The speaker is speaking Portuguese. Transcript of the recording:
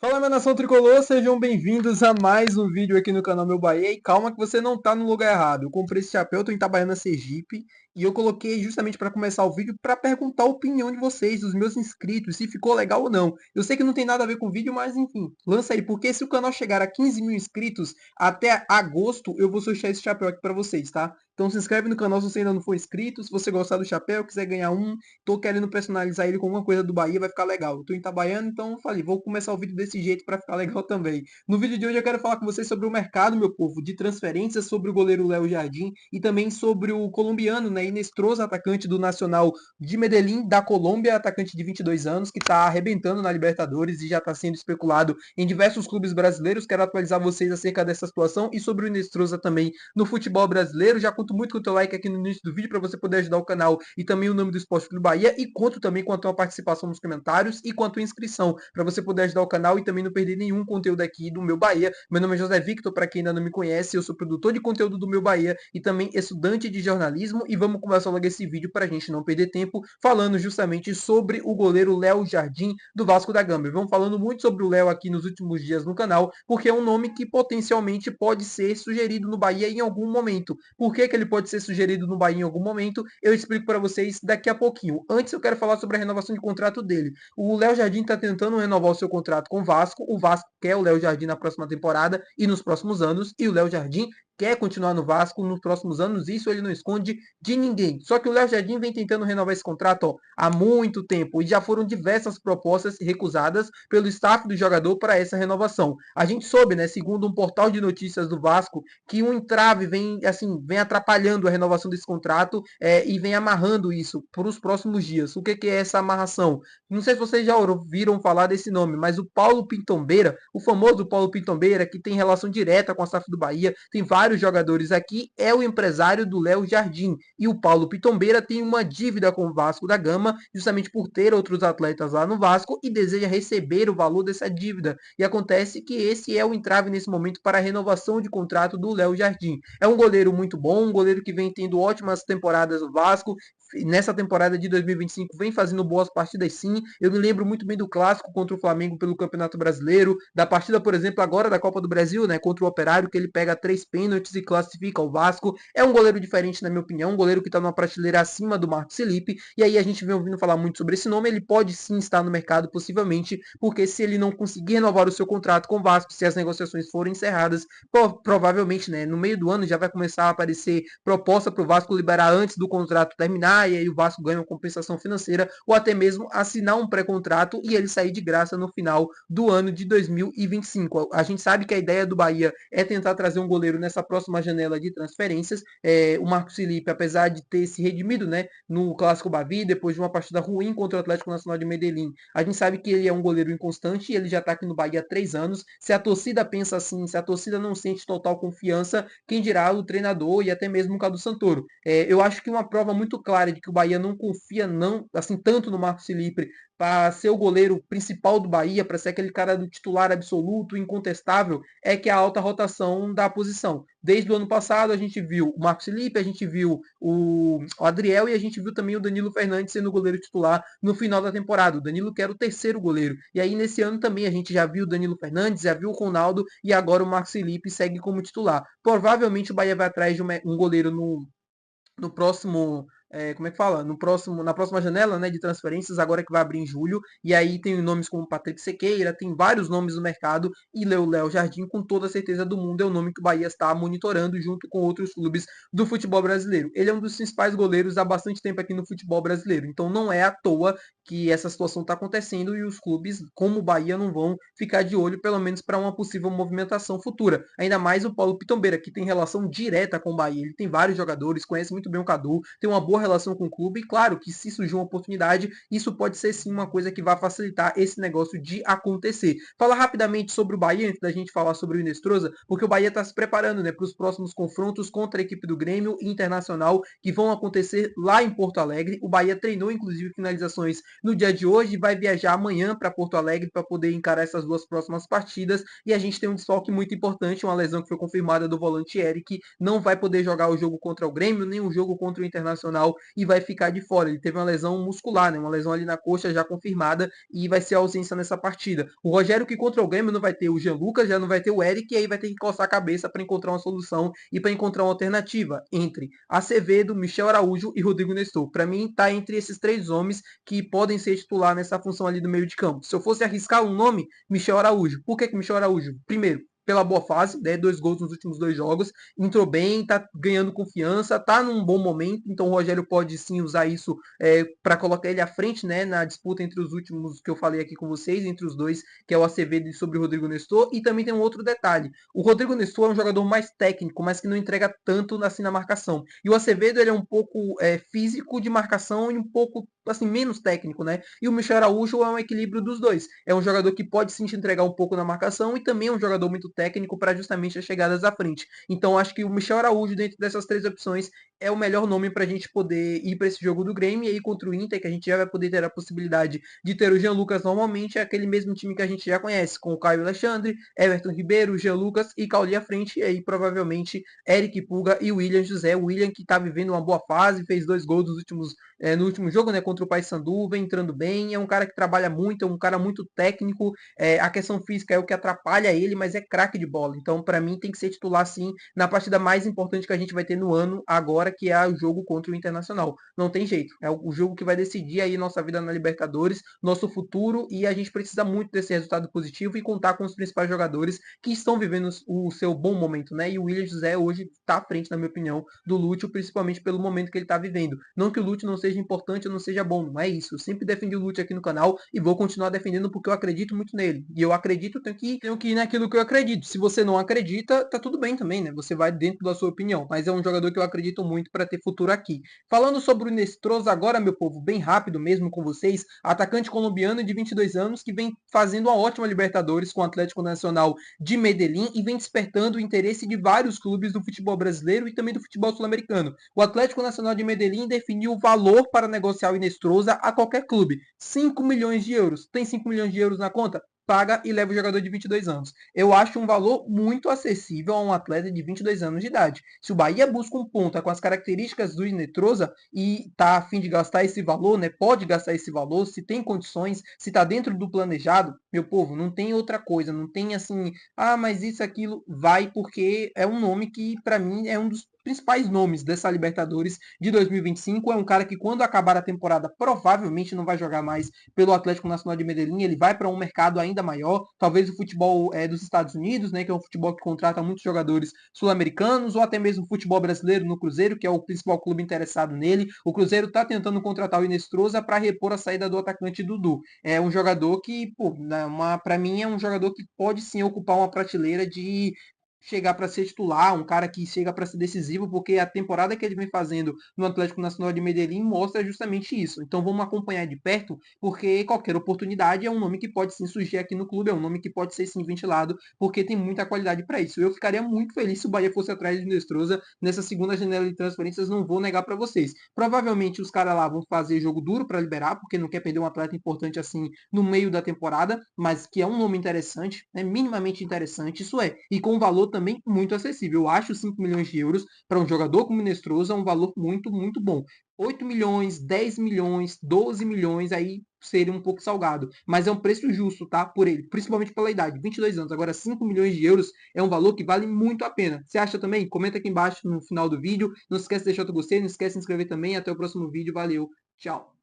Fala, minha nação tricolor, sejam bem-vindos a mais um vídeo aqui no canal Meu Bahia. E calma que você não tá no lugar errado. Eu comprei esse chapéu, tô em Itabaiana, Sergipe, e eu coloquei justamente para começar o vídeo para perguntar a opinião de vocês, dos meus inscritos, se ficou legal ou não. Eu sei que não tem nada a ver com o vídeo, mas enfim, lança aí, porque se o canal chegar a 15 mil inscritos até agosto, eu vou sortear esse chapéu aqui para vocês, tá? Então se inscreve no canal se você ainda não for inscrito, se você gostar do chapéu, quiser ganhar um, tô querendo personalizar ele com alguma coisa do Bahia, vai ficar legal. Eu tô em Itabaiana, então falei, vou começar o vídeo desse jeito para ficar legal também. No vídeo de hoje eu quero falar com vocês sobre o mercado, meu povo, de transferências, sobre o goleiro Léo Jardim e também sobre o colombiano, né, Inestrosa, atacante do Nacional de Medellín, da Colômbia, atacante de 22 anos, que está arrebentando na Libertadores e já está sendo especulado em diversos clubes brasileiros. Quero atualizar vocês acerca dessa situação e sobre o Inestrosa também no futebol brasileiro. Já conto muito com o teu like aqui no início do vídeo para você poder ajudar o canal e também o nome do Esporte Clube Bahia, e conto também com a tua participação nos comentários e com a tua inscrição, para você poder ajudar o canal e também não perder nenhum conteúdo aqui do Meu Bahia. Meu nome é José Victor, para quem ainda não me conhece, eu sou produtor de conteúdo do Meu Bahia e também estudante de jornalismo, e vamos começar logo esse vídeo para a gente não perder tempo, falando justamente sobre o goleiro Léo Jardim, do Vasco da Gama. Vamos falando muito sobre o Léo aqui nos últimos dias no canal, porque é um nome que potencialmente pode ser sugerido no Bahia em algum momento. Por que ele pode ser sugerido no Bahia em algum momento? Eu explico para vocês daqui a pouquinho. Antes eu quero falar sobre a renovação de contrato dele. O Léo Jardim está tentando renovar o seu contrato com o Vasco. O Vasco quer o Léo Jardim na próxima temporada e nos próximos anos. E o Léo Jardim quer continuar no Vasco nos próximos anos, isso ele não esconde de ninguém. Só que o Léo Jardim vem tentando renovar esse contrato há muito tempo e já foram diversas propostas recusadas pelo staff do jogador para essa renovação. A gente soube, né, segundo um portal de notícias do Vasco, que um entrave vem atrapalhando a renovação desse contrato e vem amarrando isso para os próximos dias. O que é essa amarração? Não sei se vocês já ouviram falar desse nome, mas o Paulo Pintombeira, o famoso Paulo Pintombeira, que tem relação direta com a SAF do Bahia, tem vários jogadores aqui, é o empresário do Léo Jardim. E o Paulo Pintombeira tem uma dívida com o Vasco da Gama, justamente por ter outros atletas lá no Vasco, e deseja receber o valor dessa dívida. E acontece que esse é o entrave nesse momento para a renovação de contrato do Léo Jardim. É um goleiro muito bom, um goleiro que vem tendo ótimas temporadas no Vasco. Nessa temporada de 2025 vem fazendo boas partidas sim. Eu me lembro muito bem do clássico contra o Flamengo pelo Campeonato Brasileiro, da partida, por exemplo, agora da Copa do Brasil, né, contra o Operário, que ele pega 3 pênaltis e classifica o Vasco. É um goleiro diferente, na minha opinião, um goleiro que está numa prateleira acima do Marcos Felipe, e aí a gente vem ouvindo falar muito sobre esse nome. Ele pode sim estar no mercado, possivelmente, porque se ele não conseguir renovar o seu contrato com o Vasco, se as negociações forem encerradas, provavelmente, né, no meio do ano já vai começar a aparecer proposta para o Vasco liberar antes do contrato terminar, e aí o Vasco ganha uma compensação financeira, ou até mesmo assinar um pré-contrato e ele sair de graça no final do ano de 2025. A gente sabe que a ideia do Bahia é tentar trazer um goleiro nessa próxima janela de transferências. O Marcos Felipe, apesar de ter se redimido, né, no Clássico Bavi, depois de uma partida ruim contra o Atlético Nacional de Medellín, a gente sabe que ele é um goleiro inconstante e ele já está aqui no Bahia há 3 anos. Se a torcida pensa assim, se a torcida não sente total confiança, quem dirá o treinador e até mesmo o Cadu Santoro. Eu acho que uma prova muito clara de que o Bahia não confia não assim tanto no Marcos Felipe para ser o goleiro principal do Bahia, para ser aquele cara do titular absoluto, incontestável, é que a alta rotação da posição. Desde o ano passado a gente viu o Marcos Felipe, a gente viu o Adriel e a gente viu também o Danilo Fernandes sendo o goleiro titular no final da temporada. O Danilo que era o terceiro goleiro. E aí nesse ano também a gente já viu o Danilo Fernandes, já viu o Ronaldo e agora o Marcos Felipe segue como titular. Provavelmente o Bahia vai atrás de um goleiro no próximo, como é que fala? Na próxima janela, né, de transferências, agora que vai abrir em julho, e aí tem nomes como Patrick Sequeira, tem vários nomes no mercado, e Léo Jardim, com toda a certeza do mundo, é o nome que o Bahia está monitorando junto com outros clubes do futebol brasileiro. Ele é um dos principais goleiros há bastante tempo aqui no futebol brasileiro, então não é à toa que essa situação está acontecendo e os clubes, como o Bahia, não vão ficar de olho, pelo menos para uma possível movimentação futura. Ainda mais o Paulo Pitombeira, que tem relação direta com o Bahia. Ele tem vários jogadores, conhece muito bem o Cadu, tem uma boa relação com o clube, e claro que se surgir uma oportunidade, isso pode ser sim uma coisa que vai facilitar esse negócio de acontecer. Falar rapidamente sobre o Bahia, antes da gente falar sobre o Inestrosa, porque o Bahia está se preparando, né, para os próximos confrontos contra a equipe do Grêmio e Internacional, que vão acontecer lá em Porto Alegre. O Bahia treinou, inclusive, finalizações no dia de hoje, vai viajar amanhã para Porto Alegre para poder encarar essas duas próximas partidas, e a gente tem um desfalque muito importante, uma lesão que foi confirmada do volante Eric, não vai poder jogar o jogo contra o Grêmio, nem o jogo contra o Internacional Internacional e vai ficar de fora. Ele teve uma lesão muscular, né? Uma lesão ali na coxa já confirmada e vai ser ausência nessa partida. O Rogério, que contra o Grêmio não vai ter o Jean Lucas, já não vai ter o Eric, e aí vai ter que coçar a cabeça para encontrar uma solução e para encontrar uma alternativa entre Acevedo, Michel Araújo e Rodrigo Nestor. Para mim, tá entre esses três homens que podem ser titular nessa função ali do meio de campo. Se eu fosse arriscar um nome, Michel Araújo. Por que Michel Araújo? Primeiro, pela boa fase, né? 2 gols nos últimos 2 jogos, entrou bem, tá ganhando confiança, tá num bom momento, então o Rogério pode sim usar isso para colocar ele à frente, né, na disputa entre os últimos que eu falei aqui com vocês, entre os dois, que é o Acevedo e sobre o Rodrigo Nestor. E também tem um outro detalhe, o Rodrigo Nestor é um jogador mais técnico, mas que não entrega tanto assim na marcação, e o Acevedo ele é um pouco físico de marcação e um pouco assim menos técnico, né? E o Michel Araújo é um equilíbrio dos dois, é um jogador que pode sim te entregar um pouco na marcação e também é um jogador muito técnico para justamente as chegadas à frente. Então acho que o Michel Araújo, dentro dessas três opções, é o melhor nome para a gente poder ir para esse jogo do Grêmio. E aí contra o Inter, que a gente já vai poder ter a possibilidade de ter o Jean Lucas normalmente, é aquele mesmo time que a gente já conhece, com o Caio Alexandre, Everton Ribeiro, Jean Lucas e Cauli à frente, e aí provavelmente Eric Pulga e William José. O William que está vivendo uma boa fase, fez 2 gols no último jogo, né, contra o Paysandu, vem entrando bem, é um cara que trabalha muito, é um cara muito técnico, a questão física é o que atrapalha ele, mas é craque de bola. Então, para mim, tem que ser titular sim na partida mais importante que a gente vai ter no ano agora, que é o jogo contra o Internacional. Não tem jeito, é o jogo que vai decidir aí nossa vida na Libertadores, nosso futuro, e a gente precisa muito desse resultado positivo e contar com os principais jogadores que estão vivendo o seu bom momento, né? E o William José hoje está à frente, na minha opinião, do Lúcio, principalmente pelo momento que ele está vivendo. Não que o Lúcio não seja importante ou não seja bom, não é isso. Eu sempre defendi o Lúcio aqui no canal e vou continuar defendendo porque eu acredito muito nele. E eu acredito, tenho que ir naquilo que eu acredito. Se você não acredita, tá tudo bem também, né? Você vai dentro da sua opinião. Mas é um jogador que eu acredito muito para ter futuro aqui. Falando sobre o Nestroza agora, meu povo, bem rápido mesmo com vocês. Atacante colombiano de 22 anos que vem fazendo uma ótima Libertadores com o Atlético Nacional de Medellín e vem despertando o interesse de vários clubes do futebol brasileiro e também do futebol sul-americano. O Atlético Nacional de Medellín definiu o valor para negociar o Inestrosa a qualquer clube. 5 milhões de euros. Tem 5 milhões de euros na conta? Paga e leva o jogador de 22 anos. Eu acho um valor muito acessível a um atleta de 22 anos de idade. Se o Bahia busca um ponta com as características do Inestrosa e está a fim de gastar esse valor, né, pode gastar esse valor, se tem condições, se está dentro do planejado, meu povo, não tem outra coisa, não tem assim, mas isso, aquilo, vai, porque é um nome que, para mim, é um dos principais nomes dessa Libertadores de 2025. É um cara que, quando acabar a temporada, provavelmente não vai jogar mais pelo Atlético Nacional de Medellín. Ele vai para um mercado ainda maior, talvez o futebol dos Estados Unidos, né, que é um futebol que contrata muitos jogadores sul-americanos, ou até mesmo o futebol brasileiro no Cruzeiro, que é o principal clube interessado nele. O Cruzeiro está tentando contratar o Inestrosa para repor a saída do atacante Dudu. É um jogador que, para mim, é um jogador que pode sim ocupar uma prateleira de chegar para ser titular, um cara que chega para ser decisivo, porque a temporada que ele vem fazendo no Atlético Nacional de Medellín mostra justamente isso. Então vamos acompanhar de perto, porque qualquer oportunidade é um nome que pode sim surgir aqui no clube, é um nome que pode ser sim ventilado, porque tem muita qualidade para isso. Eu ficaria muito feliz se o Bahia fosse atrás de Nestroza nessa segunda janela de transferências, não vou negar para vocês. Provavelmente os caras lá vão fazer jogo duro para liberar, porque não quer perder um atleta importante assim no meio da temporada, mas que é um nome interessante, né, minimamente interessante, isso é, e com um valor também muito acessível. Eu acho 5 milhões de euros para um jogador como Nestroza um valor muito, muito bom. 8 milhões, 10 milhões, 12 milhões, aí seria um pouco salgado. Mas é um preço justo, tá? Por ele, principalmente pela idade, 22 anos. Agora, 5 milhões de euros é um valor que vale muito a pena. Você acha também? Comenta aqui embaixo no final do vídeo. Não se esquece de deixar o teu gostei, não esquece de se inscrever também. Até o próximo vídeo. Valeu, tchau!